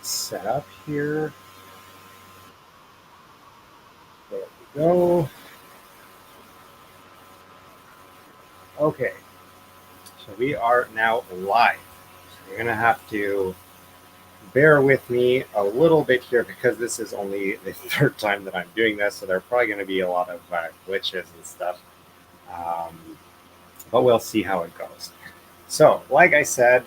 set up here. There we go. Okay, so we are now live. So you're gonna have to bear with me a little bit here because this is only the third time that I'm doing this, so there are probably going to be a lot of glitches and stuff. But we'll see how it goes. So, like I said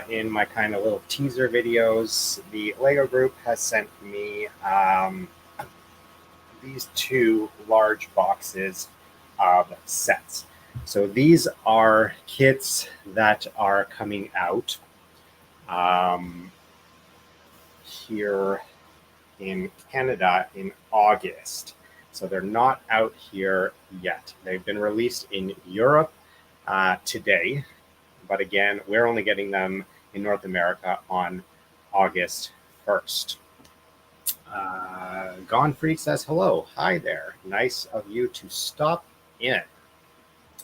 in my kind of little teaser videos, the Lego group has sent me these two large boxes of sets. So these are kits that are coming out here in Canada in August. So they're not out here yet. They've been released in Europe today, but again, we're only getting them in North America on August 1st. Gone Freak says hello. Hi there. Nice of you to stop in.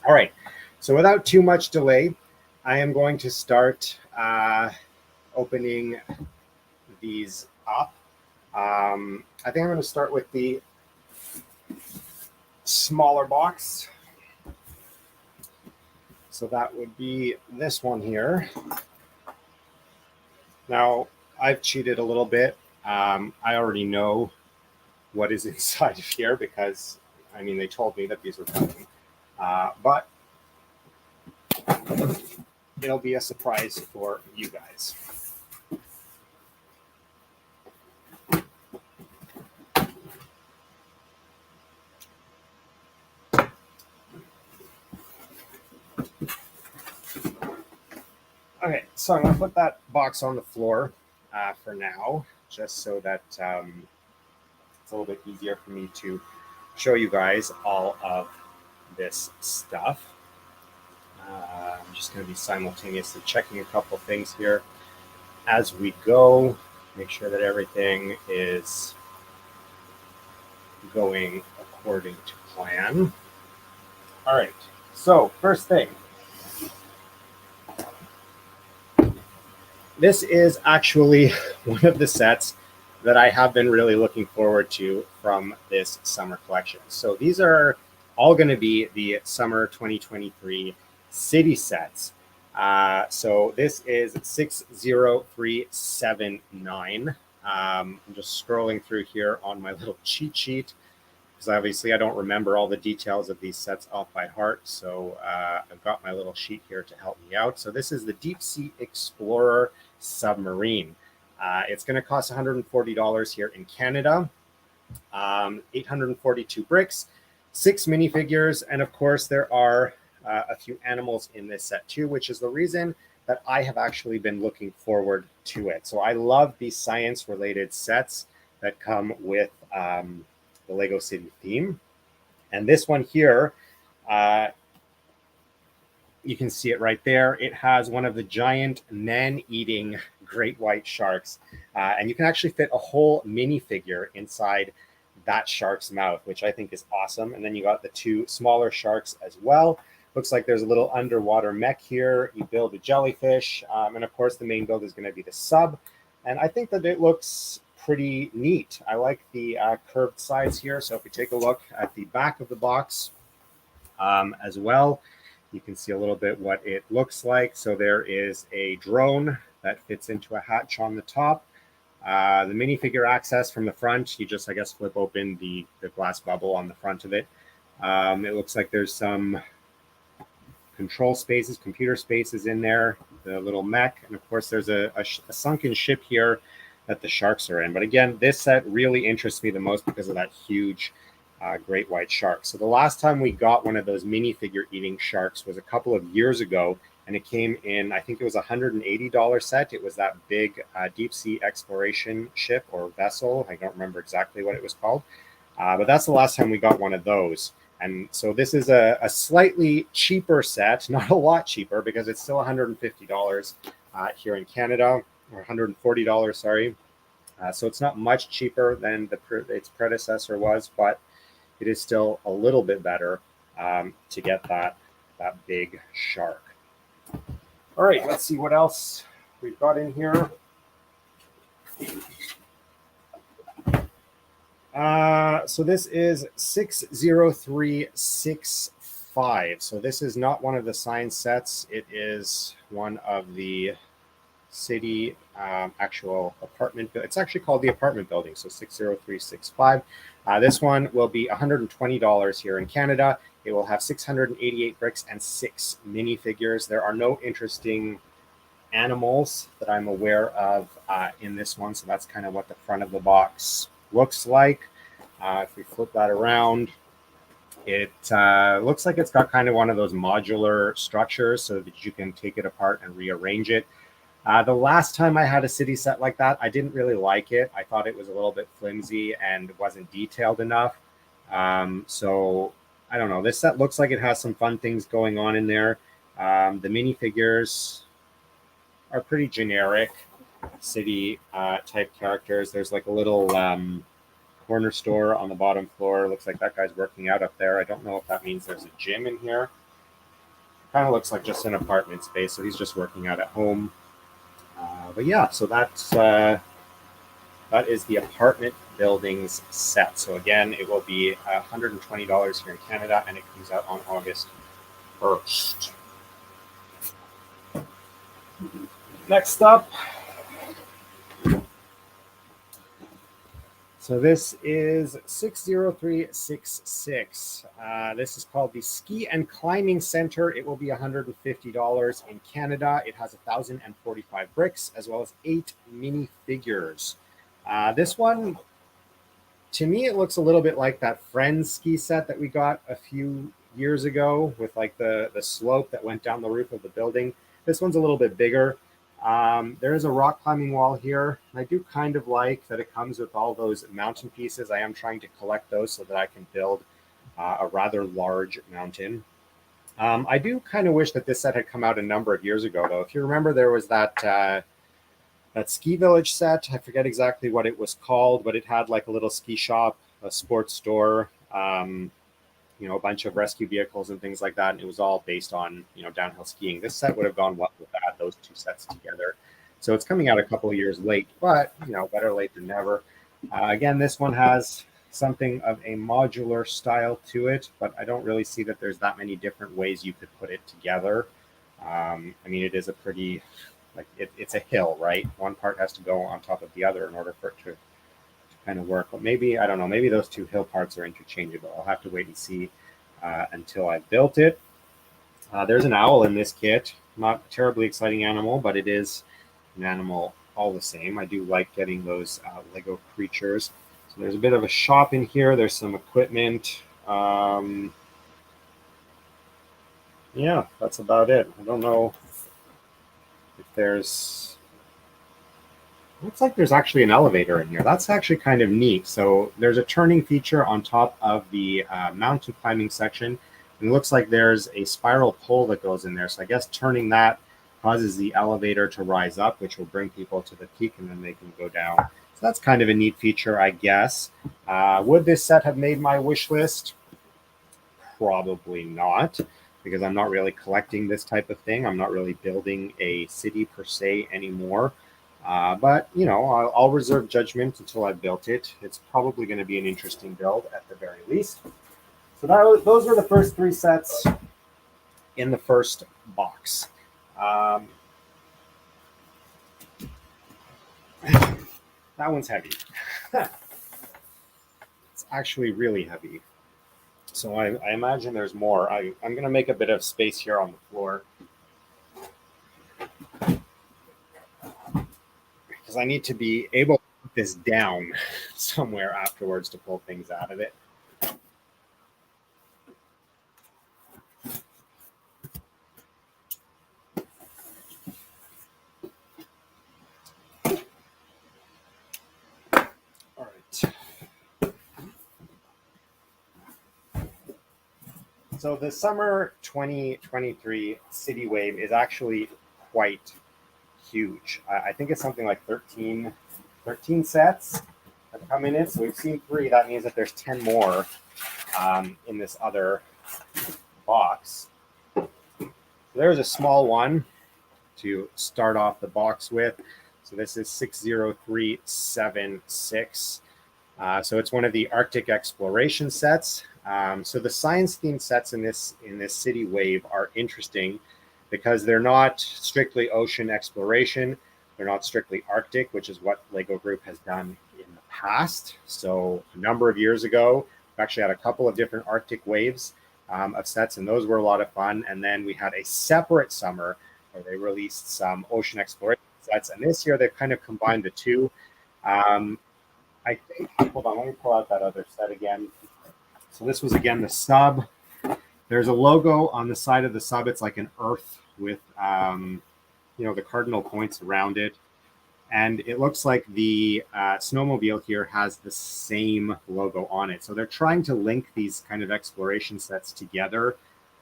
All right. So without too much delay, I am going to start opening these up. I think I'm going to start with the smaller box. So that would be this one here. Now, I've cheated a little bit. I already know what is inside of here because, I mean, they told me that these were coming. But it'll be a surprise for you guys. Okay, so I'm going to put that box on the floor for now, just so that it's a little bit easier for me to show you guys all of this stuff. I'm just going to be simultaneously checking a couple things here as we go, make sure that everything is going according to plan. All right, so first thing. This is actually one of the sets that I have been really looking forward to from this summer collection. So these are all going to be the summer 2023 city sets. So this is 60379. I'm just scrolling through here on my little cheat sheet because obviously I don't remember all the details of these sets off by heart. So I've got my little sheet here to help me out. So this is the Deep Sea Explorer Submarine. It's going to cost $140 here in Canada. 842 bricks, 6 minifigures, and of course there are a few animals in this set too, which is the reason that I have actually been looking forward to it. So I love these science-related sets that come with the Lego City theme. And this one here, you can see it right there. It has one of the giant man-eating great white sharks. And you can actually fit a whole minifigure inside that shark's mouth, which I think is awesome. And then you got the two smaller sharks as well. Looks like there's a little underwater mech here. You build a jellyfish. And of course, the main build is going to be the sub. And I think that it looks pretty neat. I like the curved sides here. So if we take a look at the back of the box as well, you can see a little bit what it looks like. So there is a drone that fits into a hatch on the top. The minifigure access from the front, you just, I guess, flip open the glass bubble on the front of it. It looks like there's some control spaces, computer spaces in there, the little mech. And of course, there's a sunken ship here that the sharks are in. But again, this set really interests me the most because of that huge great white shark. So the last time we got one of those minifigure eating sharks was a couple of years ago, and it came in, I think it was a $180 set. It was that big deep sea exploration ship or vessel. I don't remember exactly what it was called, but that's the last time we got one of those. And so this is a slightly cheaper set, not a lot cheaper because it's still $150 here in Canada, or $140, sorry. So it's not much cheaper than its predecessor was, but it is still a little bit better to get that big shark. All right, let's see what else we've got in here. So this is 60365. So this is not one of the sign sets. It is one of the city actual apartment. It's actually called the apartment building. So 60365. This one will be $120 here in Canada. It will have 688 bricks and 6 minifigures. There are no interesting animals that I'm aware of in this one. So that's kind of what the front of the box looks like. If we flip that around, it looks like it's got kind of one of those modular structures so that you can take it apart and rearrange it. The last time I had a city set like that, I didn't really like it. I thought it was a little bit flimsy and wasn't detailed enough. So I don't know. This set looks like it has some fun things going on in there. The minifigures are pretty generic city type characters. There's like a little corner store on the bottom floor. Looks like that guy's working out up there. I don't know if that means there's a gym in here. Kind of looks like just an apartment space, so he's just working out at home. But yeah, so that is the apartment buildings set. So again, it will be $120 here in Canada, and it comes out on August 1st. Next up, so this is 60366. This is called the Ski and Climbing Center. It will be $150 in Canada. It has 1,045 bricks as well as 8 minifigures. This one, to me, it looks a little bit like that Friends ski set that we got a few years ago with like the slope that went down the roof of the building. This one's a little bit bigger. There is a rock climbing wall here. I do kind of like that it comes with all those mountain pieces. I am trying to collect those so that I can build a rather large mountain. I do kind of wish that this set had come out a number of years ago, though. If you remember, there was that ski village set. I forget exactly what it was called, but it had like a little ski shop, a sports store, a bunch of rescue vehicles and things like that. And it was all based on, downhill skiing. This set would have gone well with that, those two sets together. So it's coming out a couple of years late, but, better late than never. Again, this one has something of a modular style to it, but I don't really see that there's that many different ways you could put it together. It is a pretty, it's a hill, right? One part has to go on top of the other in order for it to kind of work. But maybe, I don't know, maybe those two hill parts are interchangeable. I'll have to wait and see until I've built it. There's an owl in this kit. Not a terribly exciting animal, but it is an animal all the same. I do like getting those Lego creatures. So there's a bit of a shop in here. There's some equipment. Yeah, that's about it. I don't know if there's... Looks like there's actually an elevator in here. That's actually kind of neat. So there's a turning feature on top of the mountain climbing section. And it looks like there's a spiral pole that goes in there. So I guess turning that causes the elevator to rise up, which will bring people to the peak, and then they can go down. So that's kind of a neat feature, I guess. Would this set have made my wish list? Probably not, because I'm not really collecting this type of thing. I'm not really building a city per se anymore. But, I'll reserve judgment until I've built it. It's probably going to be an interesting build at the very least. So those were the first 3 sets in the first box. That one's heavy. It's actually really heavy. So I imagine there's more. I'm going to make a bit of space here on the floor, because I need to be able to put this down somewhere afterwards to pull things out of it. All right. So the summer 2023 City Wave is actually quite huge. I think it's something like 13 sets that come in it. So we've seen 3. That means that there's 10 more in this other box. So there's a small one to start off the box with. So this is 60376. So it's one of the Arctic exploration sets. So the science-themed sets in this city wave are interesting because they're not strictly ocean exploration. They're not strictly Arctic, which is what LEGO Group has done in the past. So a number of years ago, we actually had a couple of different Arctic waves of sets, and those were a lot of fun. And then we had a separate summer where they released some ocean exploration sets. And this year they've kind of combined the two. I think, hold on, let me pull out that other set again. So this was again the sub. There's a logo on the side of the sub. It's like an earth with, the cardinal points around it. And it looks like the snowmobile here has the same logo on it. So they're trying to link these kind of exploration sets together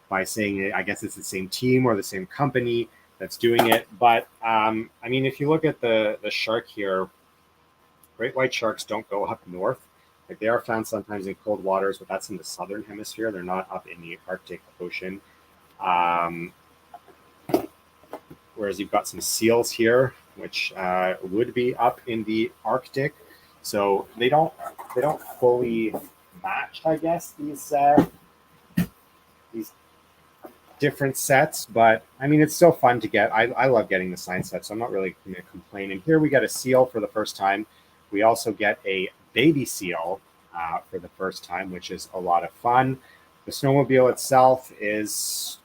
by saying, I guess it's the same team or the same company that's doing it. But if you look at the shark here, great white sharks don't go up north. Like they are found sometimes in cold waters, but that's in the southern hemisphere. They're not up in the Arctic Ocean. Whereas you've got some seals here, which would be up in the Arctic. So they don't fully match, I guess, these different sets. But I mean, it's still fun to get. I love getting the science set, so I'm not really going to complain. And here we get a seal for the first time. We also get a baby seal for the first time, which is a lot of fun. The snowmobile itself is,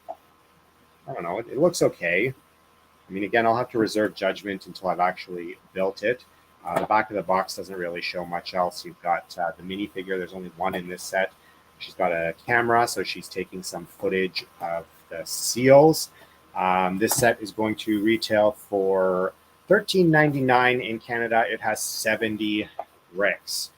I don't know, it looks okay. I mean, again, I'll have to reserve judgment until I've actually built it. The back of the box doesn't really show much else. You've got the minifigure. There's only one in this set. She's got a camera, so she's taking some footage of the seals. This set is going to retail for $13.99 in Canada. It has 70 bricks.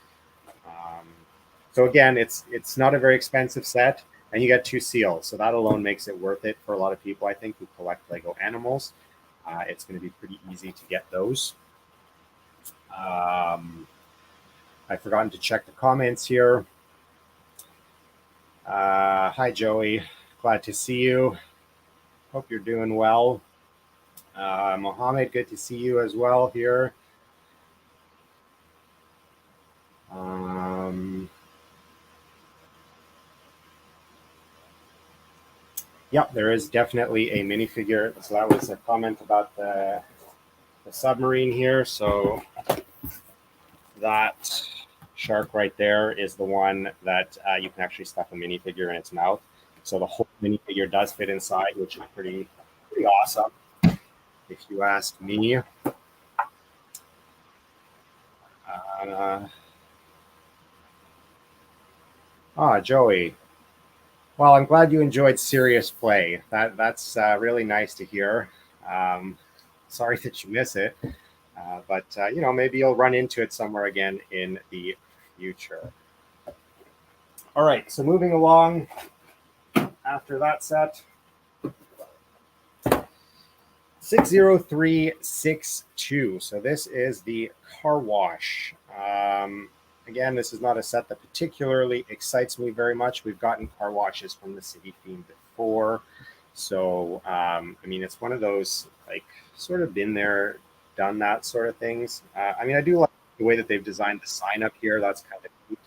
So again, it's not a very expensive set, and you get 2 seals. So that alone makes it worth it for a lot of people, I think, who collect Lego animals. It's going to be pretty easy to get those. I've forgotten to check the comments here. Hi, Joey. Glad to see you. Hope you're doing well. Mohammed, good to see you as well here. Yep, there is definitely a minifigure. So that was a comment about the submarine here. So that shark right there is the one that you can actually stuff a minifigure in its mouth. So the whole minifigure does fit inside, which is pretty awesome, if you ask me. Joey. Well, I'm glad you enjoyed Serious Play. That's really nice to hear. Sorry that you miss it, but maybe you'll run into it somewhere again in the future. All right, so moving along after that set. 60362. So this is the car wash. Again, this is not a set that particularly excites me very much. We've gotten car washes from the city theme before. So, it's one of those, like, sort of been there, done that sort of things. I do like the way that they've designed the sign up here. That's kind of neat.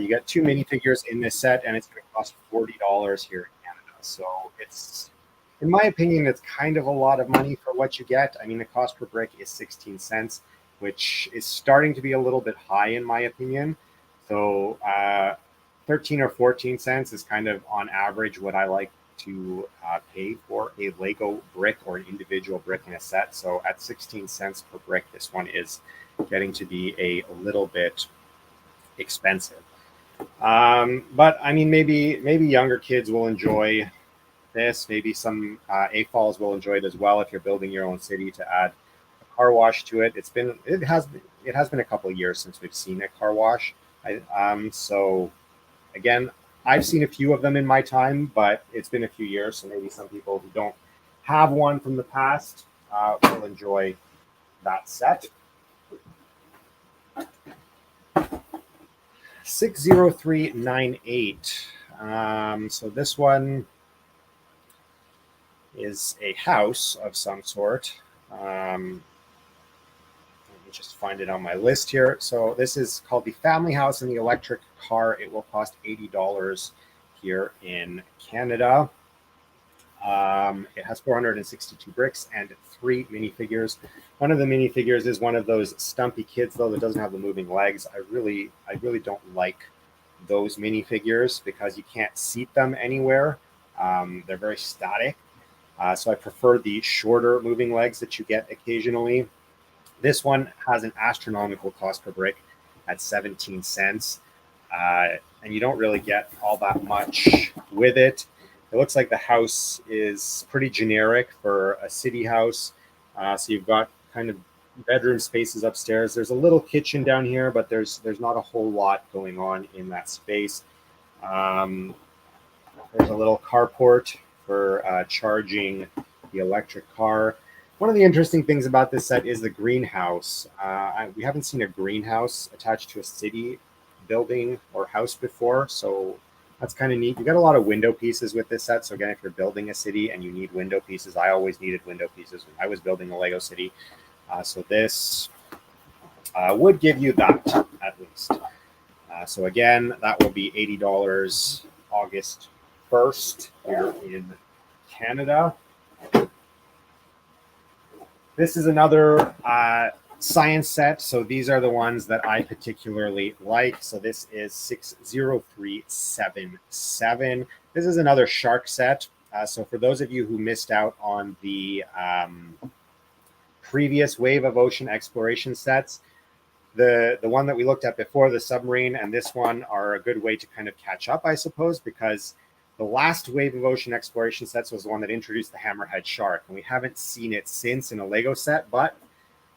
You get 2 minifigures in this set, and it's going to cost $40 here in Canada. So it's, in my opinion, it's kind of a lot of money for what you get. The cost per brick is 16 cents. Which is starting to be a little bit high in my opinion. So 13 or 14 cents is kind of on average what I like to pay for a Lego brick or an individual brick in a set. So at 16 cents per brick, this one is getting to be a little bit expensive. But maybe younger kids will enjoy this. Maybe some AFOLs will enjoy it as well if you're building your own city to add car wash to it. It has been a couple of years since we've seen a car wash. So again, I've seen a few of them in my time, but it's been a few years, so maybe some people who don't have one from the past will enjoy that set. 60398. So this one is a house of some sort. me just find it on my list here. So this is called the Family House and the Electric Car. It will cost $80 here in Canada. It has 462 bricks and 3 minifigures. One of the minifigures is one of those stumpy kids, though, that doesn't have the moving legs. I really don't like those minifigures because you can't seat them anywhere. They're very static. So I prefer the shorter moving legs that you get occasionally. This one has an astronomical cost per brick at 17 cents. And you don't really get all that much with it. It looks like the house is pretty generic for a city house. So you've got kind of bedroom spaces upstairs. There's a little kitchen down here, but there's not a whole lot going on in that space. There's a little carport for charging the electric car. One of the interesting things about this set is the greenhouse. We haven't seen a greenhouse attached to a city building or house before, so that's kind of neat. You got a lot of window pieces with this set. So again, if you're building a city and you need window pieces, I always needed window pieces when I was building a Lego city. So this would give you that at least. So again, that will be $80 August 1st here in Canada. This is another science set. So these are the ones that I particularly like. So this is 60377. This is another shark set. So for those of you who missed out on the previous wave of ocean exploration sets, the one that we looked at before, the Submarine, and this one are a good way to kind of catch up, I suppose, because the last wave of ocean exploration sets was the one that introduced the hammerhead shark, and we haven't seen it since in a Lego set, but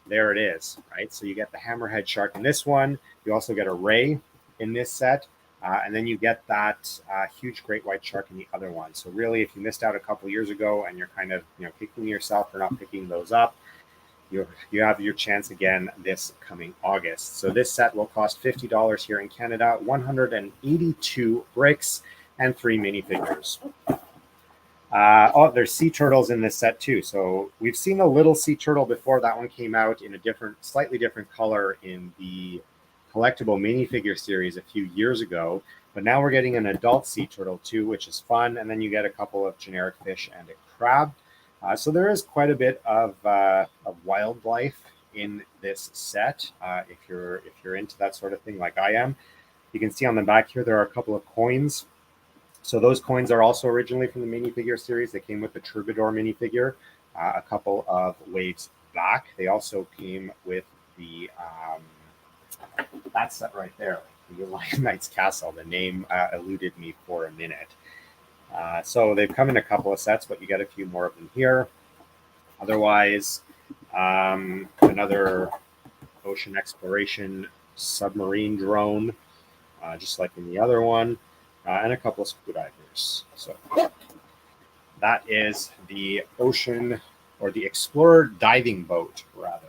there it is, right? So you get the hammerhead shark in this one. You also get a ray in this set, and then you get that huge great white shark in the other one. So really, if you missed out a couple years ago and you're kind of kicking yourself for not picking those up, you have your chance again this coming August. So this set will cost $50 here in Canada, 182 bricks and 3 minifigures. There's sea turtles in this set too. So we've seen a little sea turtle before. That one came out in a slightly different color in the collectible minifigure series a few years ago. But now we're getting an adult sea turtle too, which is fun. And then you get a couple of generic fish and a crab. So there is quite a bit of wildlife in this set. If you're into that sort of thing like I am, you can see on the back here there are a couple of coins. So those coins are also originally from the minifigure series. They came with the Troubadour minifigure a couple of waves back. They also came with the that set right there, the Lion Knight's Castle. The name eluded me for a minute. So they've come in a couple of sets, but you get a few more of them here. Otherwise, another ocean exploration submarine drone, just like in the other one, and a couple of scuba divers. So that is the ocean, or the Explorer diving boat, rather.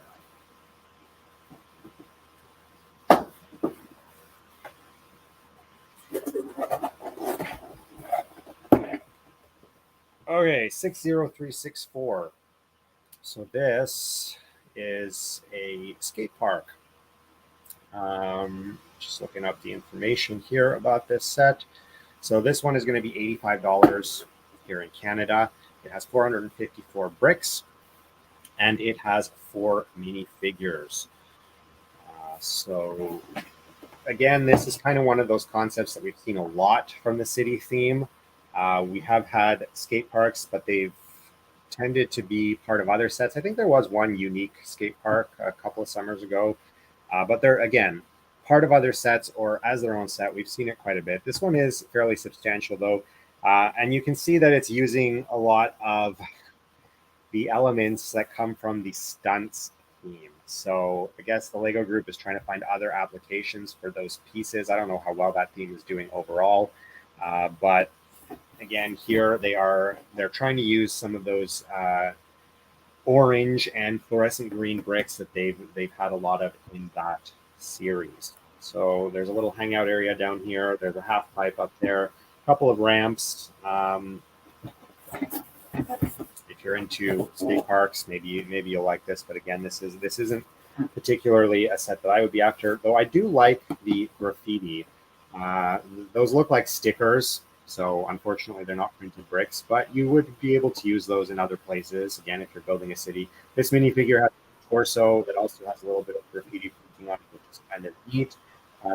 Okay, 60364. So this is a skate park. Just looking up the information here about this set. So this one is going to be $85 here in Canada. It has 454 bricks, and it has 4 minifigures. So again, this is kind of one of those concepts that we've seen a lot from the city theme. We have had skate parks, but they've tended to be part of other sets. I think there was one unique skate park a couple of summers ago, but they're, again, part of other sets or as their own set. We've seen it quite a bit. This one is fairly substantial, though, and you can see that it's using a lot of the elements that come from the stunts theme. So I guess the Lego group is trying to find other applications for those pieces. I don't know how well that theme is doing overall, but again, here they're trying to use some of those orange and fluorescent green bricks that they've had a lot of in that series. So there's a little hangout area down here. There's a half pipe up there, a couple of ramps. If you're into skate parks, maybe you'll like this. But again, this isn't particularly a set that I would be after, though I do like the graffiti. Uh, those look like stickers, so unfortunately they're not printed bricks, but you would be able to use those in other places. Again, if you're building a city. This minifigure has a torso that also has a little bit of graffiti printing on it, which is kind of neat.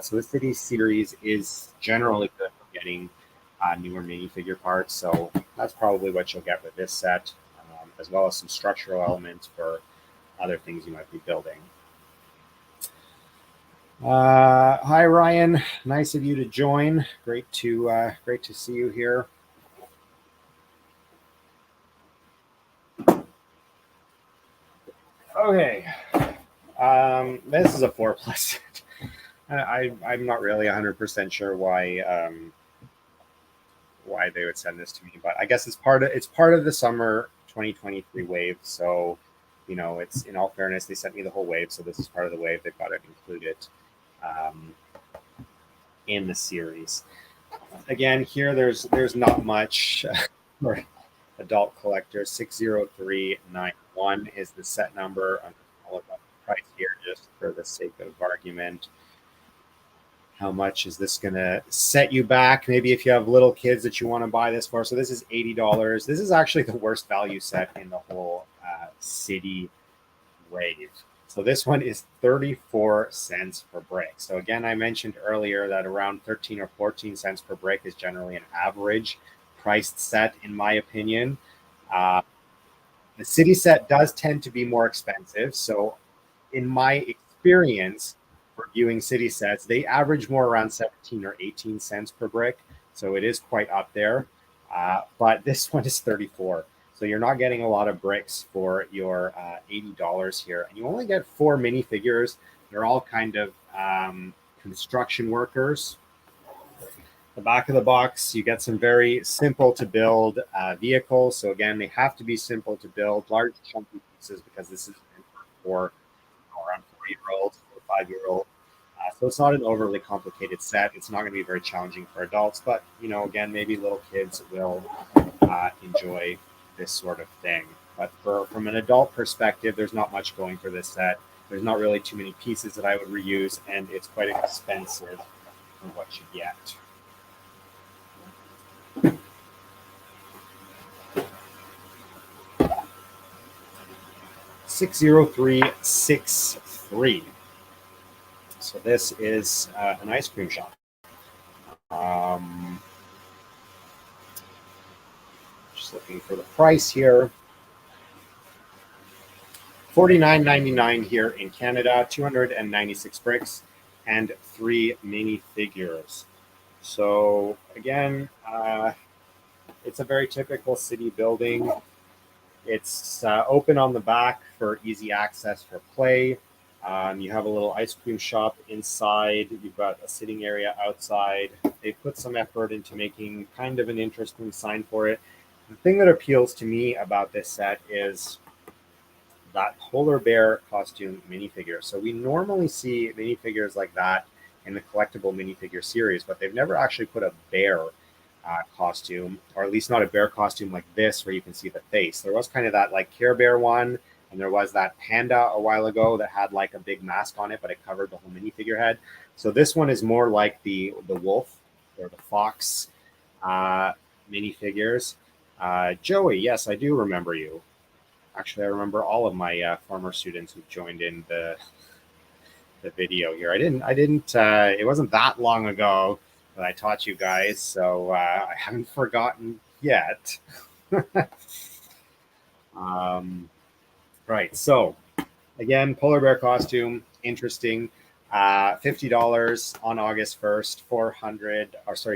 So the city series is generally good for getting newer minifigure parts, so that's probably what you'll get with this set, as well as some structural elements for other things you might be building. Hi Ryan, nice of you to join. Great to see you here. Okay, this is a 4+. I'm not really 100% sure why they would send this to me, but I guess it's part of the summer 2023 wave. So, it's, in all fairness, they sent me the whole wave, so this is part of the wave. They've got to include it in the series. Again, here there's not much for adult collectors. 60391 is the set number. I'm going to look up the price here just for the sake of argument. How much is this going to set you back? Maybe if you have little kids that you want to buy this for. So this is $80. This is actually the worst value set in the whole city wave. So this one is 34 cents per brick. So again, I mentioned earlier that around 13 or 14 cents per brick is generally an average priced set, in my opinion. The city set does tend to be more expensive. So in my experience, reviewing city sets, they average more around 17 or 18 cents per brick. So it is quite up there. But this one is 34. So you're not getting a lot of bricks for your $80 here. And you only get 4 minifigures. They're all kind of construction workers. The back of the box, you get some very simple to build vehicles. So again, they have to be simple to build, large chunky pieces, because this is for around 4-year-olds or 5-year-old. So it's not an overly complicated set. It's not going to be very challenging for adults, but again, maybe little kids will enjoy this sort of thing. But from an adult perspective, there's not much going for this set. There's not really too many pieces that I would reuse, and it's quite expensive for what you get. $60363. So this is an ice cream shop. Just looking for the price here. $49.99 here in Canada, 296 bricks, and 3 minifigures. So again, it's a very typical city building. It's open on the back for easy access for play. You have a little ice cream shop inside. You've got a sitting area outside. They put some effort into making kind of an interesting sign for it. The thing that appeals to me about this set is that polar bear costume minifigure. So we normally see minifigures like that in the collectible minifigure series, but they've never actually put a bear costume, or at least not a bear costume like this where you can see the face. There was kind of that like Care Bear one, and there was that panda a while ago that had like a big mask on it, but it covered the whole minifigure head. So this one is more like the wolf or the fox minifigures. Joey, yes, I do remember you. Actually, I remember all of my former students who joined in the video here. I didn't. It wasn't that long ago that I taught you guys, so I haven't forgotten yet. Right. So again, polar bear costume, interesting. $50 on August 1st,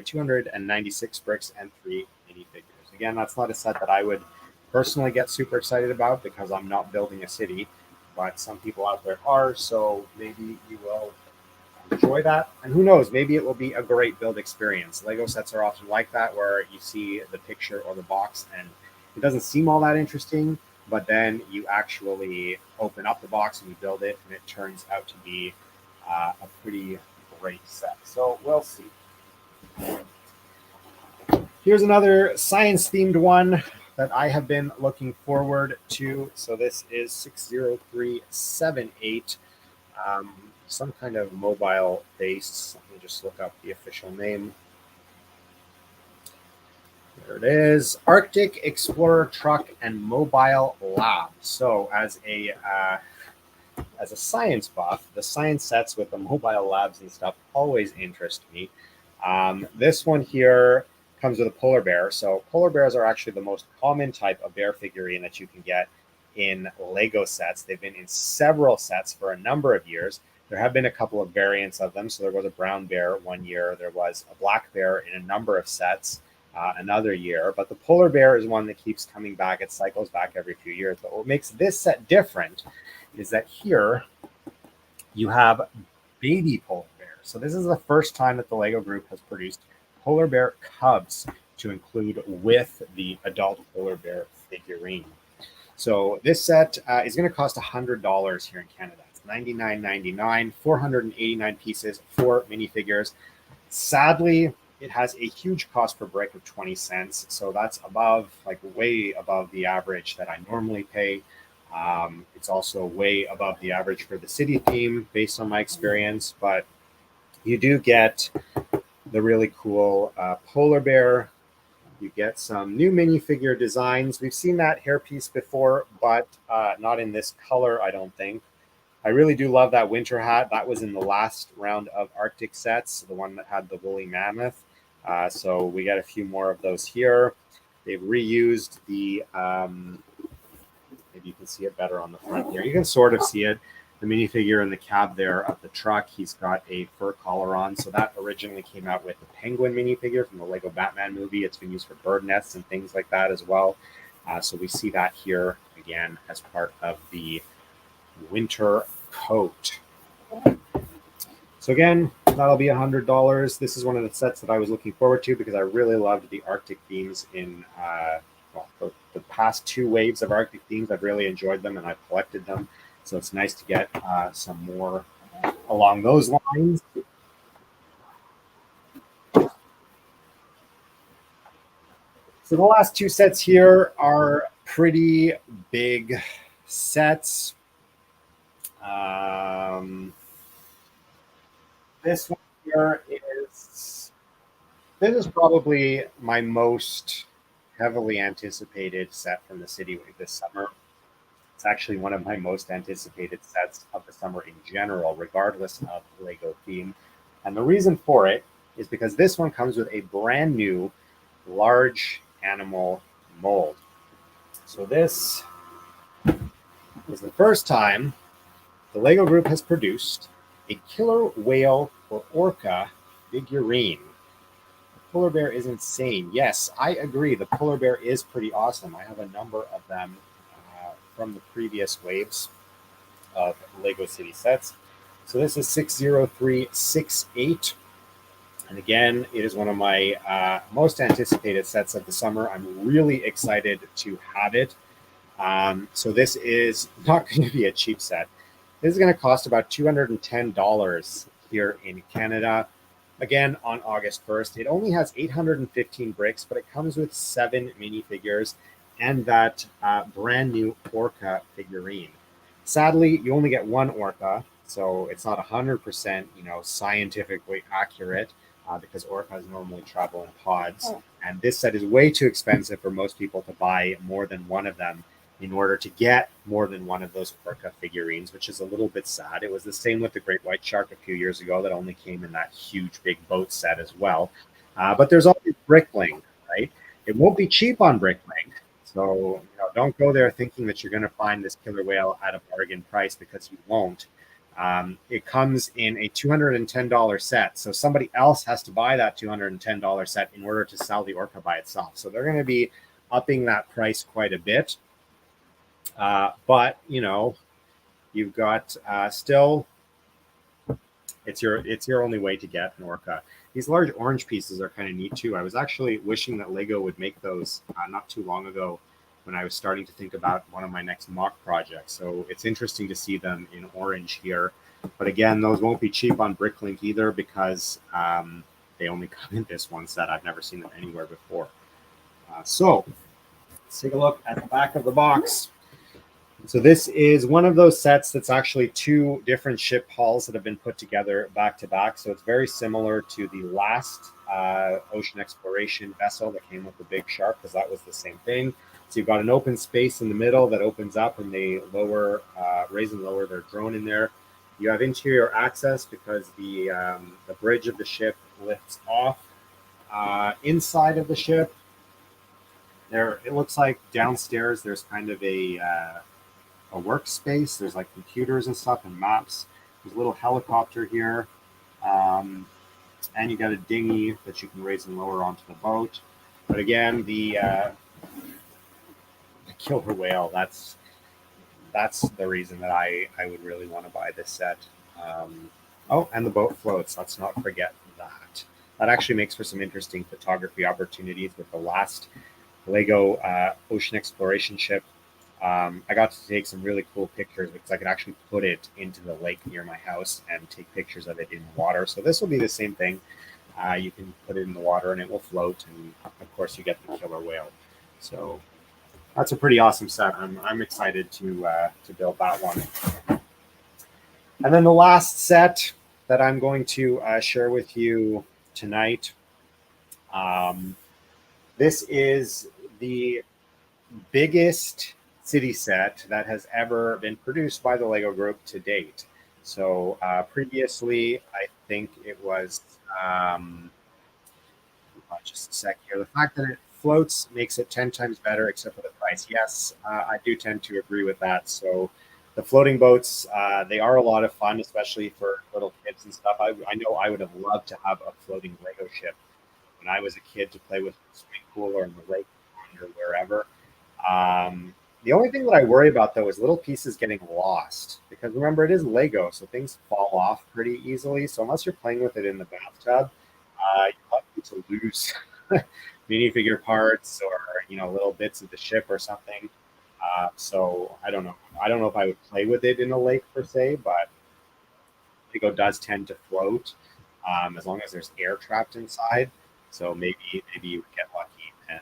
296 bricks and 3 minifigures. Again, that's not a set that I would personally get super excited about because I'm not building a city, but some people out there are, so maybe you will enjoy that. And who knows, maybe it will be a great build experience. Lego sets are often like that, where you see the picture or the box and it doesn't seem all that interesting, but then you actually open up the box and you build it, and it turns out to be a pretty great set. So we'll see. Here's another science-themed one that I have been looking forward to. So this is 60378. Um, some kind of mobile base. Let me just look up the official name. There it is. Arctic Explorer Truck and Mobile Lab. So as a science buff, the science sets with the mobile labs and stuff always interest me. This one here comes with a polar bear. So polar bears are actually the most common type of bear figurine that you can get in Lego sets. They've been in several sets for a number of years. There have been a couple of variants of them. So there was a brown bear one year. There was a black bear in a number of sets another year. But the polar bear is one that keeps coming back. It cycles back every few years. But what makes this set different is that here you have baby polar bears. So this is the first time that the Lego group has produced polar bear cubs to include with the adult polar bear figurine. So this set is going to cost $100 here in Canada. It's $99.99, 489 pieces, 4 minifigures. Sadly, it has a huge cost per brick of 20 cents. So that's above, like way above the average that I normally pay. It's also way above the average for the city theme based on my experience, but you do get the really cool polar bear. You get some new minifigure designs. We've seen that hairpiece before, but not in this color, I don't think. I really do love that winter hat. That was in the last round of Arctic sets, the one that had the woolly mammoth. So we got a few more of those here. They've reused the maybe you can see it better on the front here. You can sort of see it. The minifigure in the cab there of the truck, he's got a fur collar on. So that originally came out with the penguin minifigure from the Lego Batman movie. It's been used for bird nests and things like that as well. So we see that here again as part of the winter coat. So again, that'll be $100. This is one of the sets that I was looking forward to because I really loved the Arctic themes in the past 2 waves of Arctic themes. I've really enjoyed them and I've collected them. So it's nice to get some more along those lines. So the last 2 sets here are pretty big sets. This one here this is probably my most heavily anticipated set from the City Wave this summer. It's actually one of my most anticipated sets of the summer in general, regardless of Lego theme. And the reason for it is because this one comes with a brand new large animal mold. So this is the first time the Lego group has produced a killer whale or orca figurine. The polar bear is insane. Yes, I agree. The polar bear is pretty awesome. I have a number of them from the previous waves of Lego City sets. So this is 60368. And again, it is one of my most anticipated sets of the summer. I'm really excited to have it. So this is not going to be a cheap set. This is going to cost about $210 here in Canada. Again, on August 1st. It only has 815 bricks, but it comes with 7 minifigures and that brand new Orca figurine. Sadly, you only get one Orca, so it's not 100%, scientifically accurate because orcas normally travel in pods. And this set is way too expensive for most people to buy more than one of them in order to get more than one of those Orca figurines, which is a little bit sad. It was the same with the Great White Shark a few years ago that only came in that huge big boat set as well. But there's always Brickling, right? It won't be cheap on Brickling. So don't go there thinking that you're going to find this killer whale at a bargain price because you won't. It comes in a $210 set. So somebody else has to buy that $210 set in order to sell the Orca by itself. So they're going to be upping that price quite a bit. But you've got still it's your only way to get an Orca. These large orange pieces are kind of neat too. I was actually wishing that Lego would make those not too long ago when I was starting to think about one of my next mock projects. So it's interesting to see them in orange here. But again, those won't be cheap on Bricklink either because they only come in this one set. I've never seen them anywhere before. So let's take a look at the back of the box. So this is one of those sets that's actually two different ship hulls that have been put together back to back. So it's very similar to the last ocean exploration vessel that came with the big shark, because that was the same thing. So you've got an open space in the middle that opens up, and they raise and lower their drone in there. You have interior access because the bridge of the ship lifts off. Inside of the ship, there it looks like downstairs there's kind of a workspace. There's like computers and stuff and maps. There's a little helicopter here. Um, and you got a dinghy that you can raise and lower onto the boat. But again, the killer whale, that's the reason that I would really want to buy this set. Oh, and the boat floats. Let's not forget that. That actually makes for some interesting photography opportunities with the last Lego ocean exploration ship. I got to take some really cool pictures because I could actually put it into the lake near my house and take pictures of it in the water. So this will be the same thing. You can put it in the water and it will float, and of course you get the killer whale. So that's a pretty awesome set. I'm excited to build that one. And then the last set that I'm going to share with you tonight. Um, this is the biggest city set that has ever been produced by the Lego Group to date. So previously, I think it was just a sec here. The fact that it floats makes it 10 times better, except for the price. Yes, I do tend to agree with that. So the floating boats, they are a lot of fun, especially for little kids and stuff. I know I would have loved to have a floating Lego ship when I was a kid to play with in the swimming pool or in the lake or wherever. The only thing that I worry about though is little pieces getting lost, because remember it is Lego, so things fall off pretty easily. So unless you're playing with it in the bathtub, you're likely to lose minifigure parts or little bits of the ship or something. So I don't know. I don't know if I would play with it in a lake per se, but Lego does tend to float as long as there's air trapped inside. So maybe you would get lucky and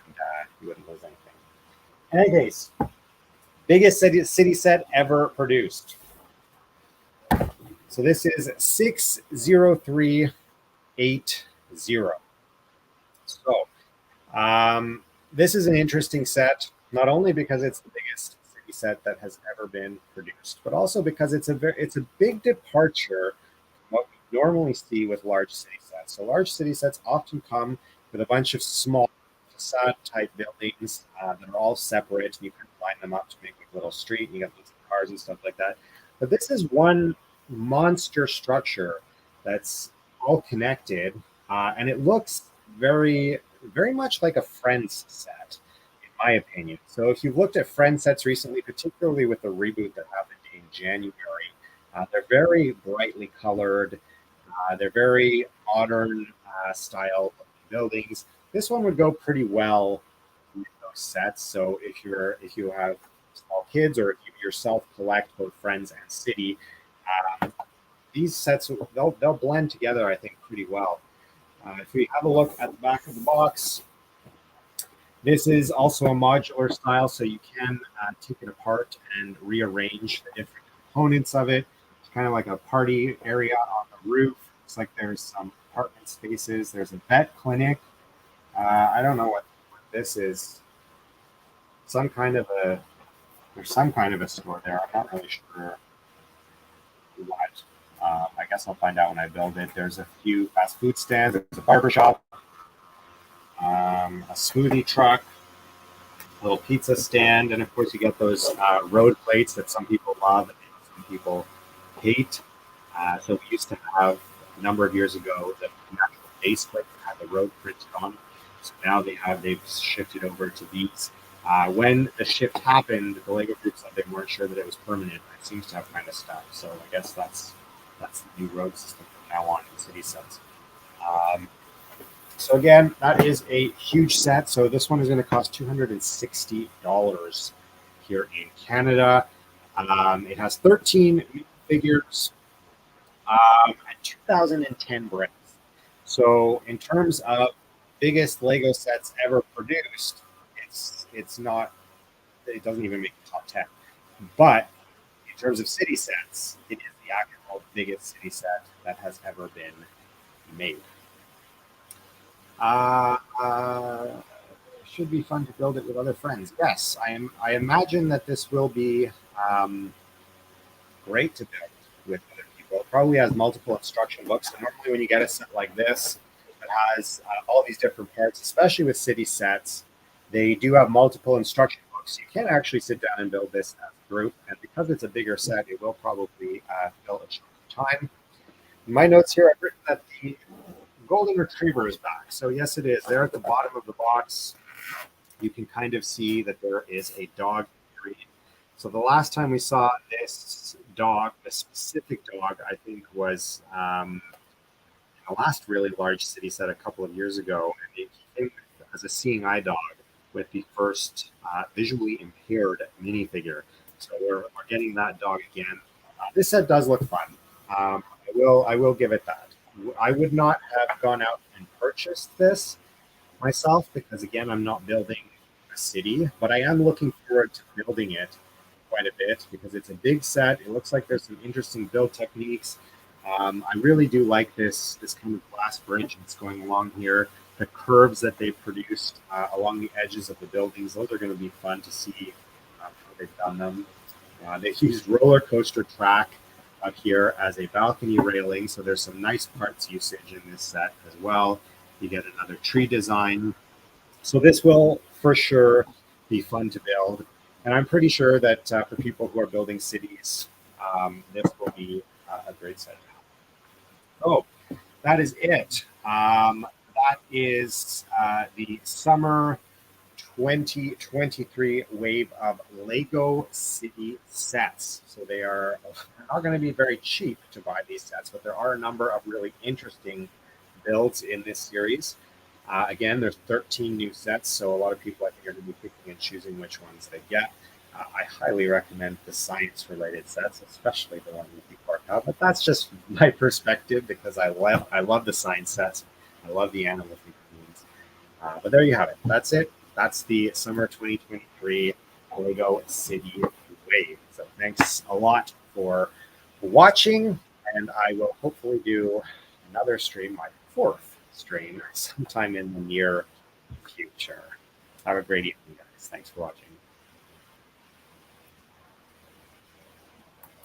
you wouldn't lose anything. In any case, biggest city set ever produced. So this is 60380. So this is an interesting set, not only because it's the biggest city set that has ever been produced, but also because it's a big departure from what we normally see with large city sets. So large city sets often come with a bunch of small facade type buildings that are all separate, and you can line them up to make a little street, and you got lots of cars and stuff like that. But this is one monster structure that's all connected, and it looks very much like a Friends set, in my opinion. So if you've looked at Friends sets recently, particularly with the reboot that happened in January, they're very brightly colored. They're very modern style buildings. This one would go pretty well with those sets. So if you have small kids, or if you yourself collect both Friends and City, these sets they'll blend together, I think, pretty well. If we have a look at the back of the box, this is also a modular style, so you can take it apart and rearrange the different components of it. It's kind of like a party area on the roof. Looks like there's some apartment spaces. There's a vet clinic. I don't know what this is. There's some kind of a store there. I'm not really sure what. I guess I'll find out when I build it. There's a few fast food stands. There's a barber shop, a smoothie truck, a little pizza stand, and of course you get those road plates that some people love and some people hate. So we used to have a number of years ago the actual base plate that had the road printed on it. So now they've shifted over to these. When the shift happened, the Lego Group said they weren't sure that it was permanent. It seems to have kind of stuck. So I guess that's the new road system from now on in city sets. So again, that is a huge set. So this one is going to cost $260 here in Canada. It has 13 figures and 2010 bricks. So in terms of biggest Lego sets ever produced, it's not. It doesn't even make the top 10. But in terms of city sets, it is the actual biggest city set that has ever been made. Should be fun to build it with other friends. Yes, I am. I imagine that this will be great to build with other people. It probably has multiple instruction books. So normally, when you get a set like this that has all these different parts, especially with city sets, they do have multiple instruction books. You can actually sit down and build this as a group, and because it's a bigger set, it will probably fill a shorter time. In my notes here, I've written that the golden retriever is back. So yes, it is. There at the bottom of the box, you can kind of see that there is a dog breed. So the last time we saw this dog, a specific dog, I think was the last really large city set a couple of years ago, and it came as a seeing eye dog with the first visually impaired minifigure. So we're getting that dog again. This set does look fun. I will give it that. I would not have gone out and purchased this myself because again I'm not building a city, but I am looking forward to building it quite a bit because it's a big set. It looks like there's some interesting build techniques. I really do like this kind of glass bridge that's going along here. The curves that they've produced along the edges of the buildings, those are going to be fun to see how they've done them. They've used roller coaster track up here as a balcony railing, so there's some nice parts usage in this set as well. You get another tree design. So this will for sure be fun to build. And I'm pretty sure that for people who are building cities, this will be a great set. Oh, that is it. That is the summer 2023 wave of Lego City sets. So they are not going to be very cheap to buy these sets, but there are a number of really interesting builds in this series. Again, there's 13 new sets, so a lot of people I think are going to be picking and choosing which ones they get. I highly recommend the science-related sets, especially the one with the Orca. But that's just my perspective because I love the science sets. I love the animal figurines. But there you have it. That's it. That's the summer 2023 Lego City Wave. So thanks a lot for watching, and I will hopefully do another stream, my fourth stream, sometime in the near future. Have a great evening, guys. Thanks for watching.